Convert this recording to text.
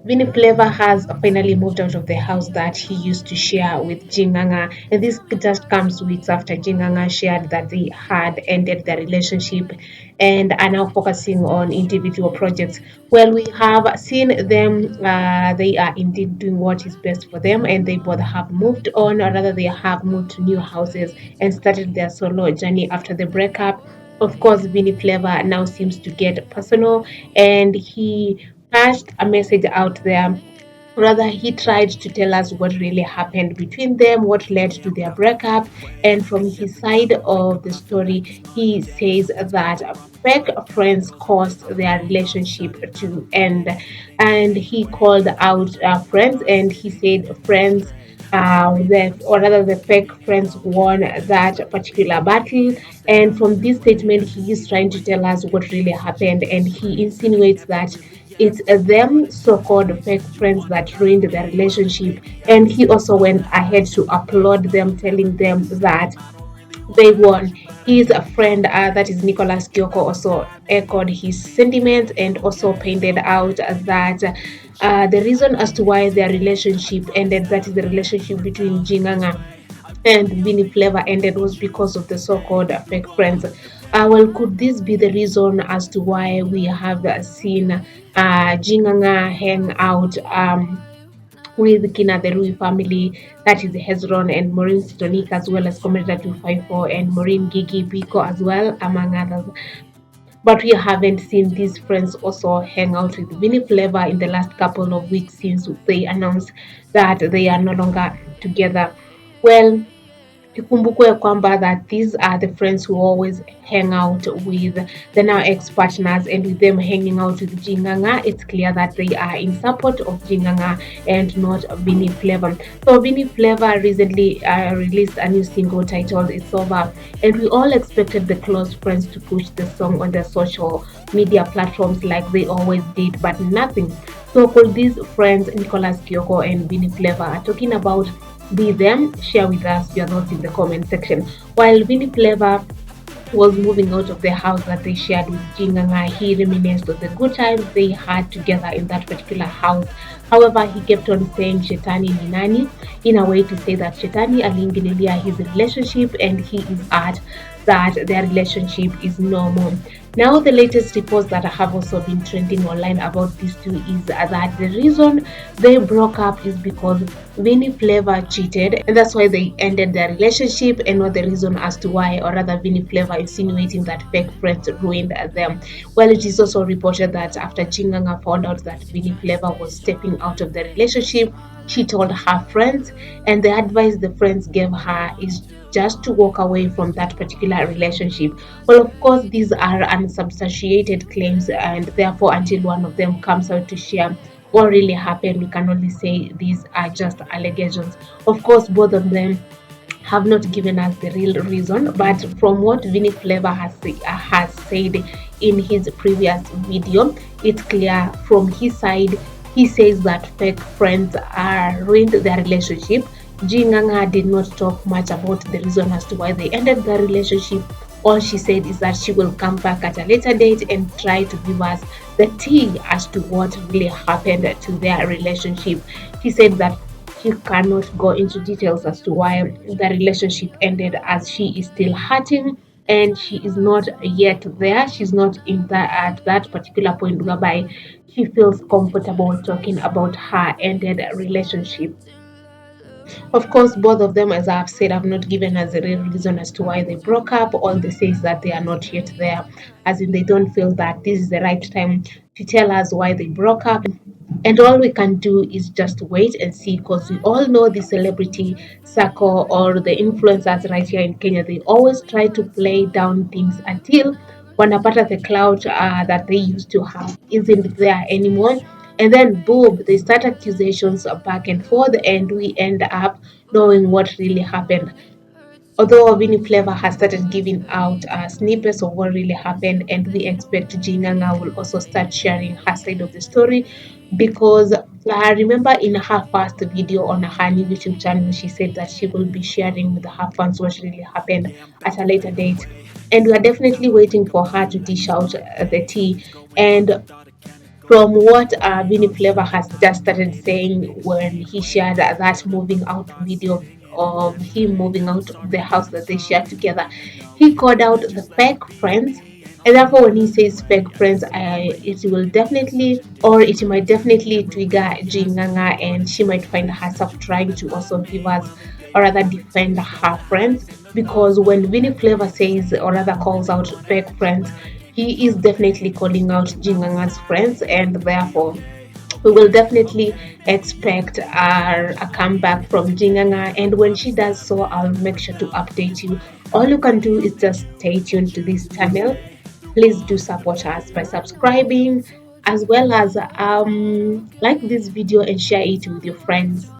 Vinny Flava has finally moved out of the house that he used to share with Nganga, and this just comes weeks after Nganga shared that they had ended their relationship and are now focusing on individual projects. Well, we have seen them; they are indeed doing what is best for them, and they both have moved on, or rather, they have moved to new houses and started their solo journey after the breakup. Of course, Vinny Flava now seems to get personal, and he passed a message out there. Rather, he tried to tell us what really happened between them, what led to their breakup. And from his side of the story, he says that fake friends caused their relationship to end. And he called out friends, and he said friends, or rather the fake friends won that particular battle. And from this statement, he is trying to tell us what really happened, and he insinuates that it's them so-called fake friends that ruined their relationship. And he also went ahead to applaud them, telling them that they won. His friend, that is Nicholas Kyoko, also echoed his sentiments and also painted out that the reason as to why their relationship ended, that is the relationship between Jinganga and Vinny Flavor ended, was because of the so-called fake friends. Well, could this be the reason as to why we have seen Jinganga hang out with Kina the Rui family, that is Hezron and Maureen Sitonik, as well as Commander 254 and Maureen Gigi Biko as well, among others. But we haven't seen these friends also hang out with Vinny Flavor in the last couple of weeks since they announced that they are no longer together. Well, ikumbukwe kwamba that these are the friends who always hang out with the now ex-partners, and with them hanging out with Jinganga, it's clear that they are in support of Jinganga and not Vinny Flavor. So Vinny Flavor recently released a new single titled It's Over, and we all expected the close friends to push the song on their social media platforms like they always did, but nothing. So could these friends, Nicholas Kyoko and Vinny Flavor, are talking about be them? Share with us your thoughts in the comment section. While Vinny Flavor was moving out of the house that they shared with Jinganga, he reminisced of the good times they had together in that particular house. However, he kept on saying Shetani Ninani in a way to say that Shetani aliingililia his relationship and he is at that their relationship is normal. Now, the latest reports that have also been trending online about these two is that the reason they broke up is because Vinny Flavor cheated, and that's why they ended their relationship, and not the reason as to why, or rather, Vinny Flavor insinuating that fake friends ruined them. Well, it is also reported that after Chinganga found out that Vinny Flavor was stepping out of the relationship, she told her friends, and the advice the friends gave her is just to walk away from that particular relationship. Well, of course, these are unsubstantiated claims, and therefore, until one of them comes out to share what really happened, we can only say these are just allegations. Of course, both of them have not given us the real reason, but from what Vinny Flavor has said in his previous video, it's clear from his side. He says that fake friends are ruined their relationship. Jinganga did not talk much about the reason as to why they ended their relationship. All she said is that she will come back at a later date and try to give us the tea as to what really happened to their relationship. She said that she cannot go into details as to why the relationship ended, as she is still hurting and she is not yet there. She's not in that at that particular point whereby she feels comfortable talking about her ended relationship. Of course, both of them, as I've said, have not given us a real reason as to why they broke up. All they say is that they are not yet there, as in they don't feel that this is the right time to tell us why they broke up. And all we can do is just wait and see, because we all know the celebrity circle or the influencers right here in Kenya, they always try to play down things until wanapata the clout that they used to have isn't there anymore, and then boom, they start accusations back and forth, and we end up knowing what really happened. Although Vinny Flavor has started giving out snippets of what really happened, and we expect Jinanga will also start sharing her side of the story, because I remember in her first video on her new YouTube channel, she said that she will be sharing with her fans what really happened at a later date. And we are definitely waiting for her to dish out the tea. And from what Vinny Flava has just started saying when he shared that moving out video of him moving out of the house that they shared together. He called out the fake friends. And therefore, when he says fake friends, it will definitely, or it might definitely trigger Jinganga, and she might find herself trying to also give us, or rather defend her friends. Because when Vinny Flavor says, or rather calls out fake friends, he is definitely calling out Jinganga's friends, and therefore we will definitely expect a comeback from Jinganga. And when she does so, I'll make sure to update you. All you can do is just stay tuned to this channel. Please do support us by subscribing, as well as like this video and share it with your friends.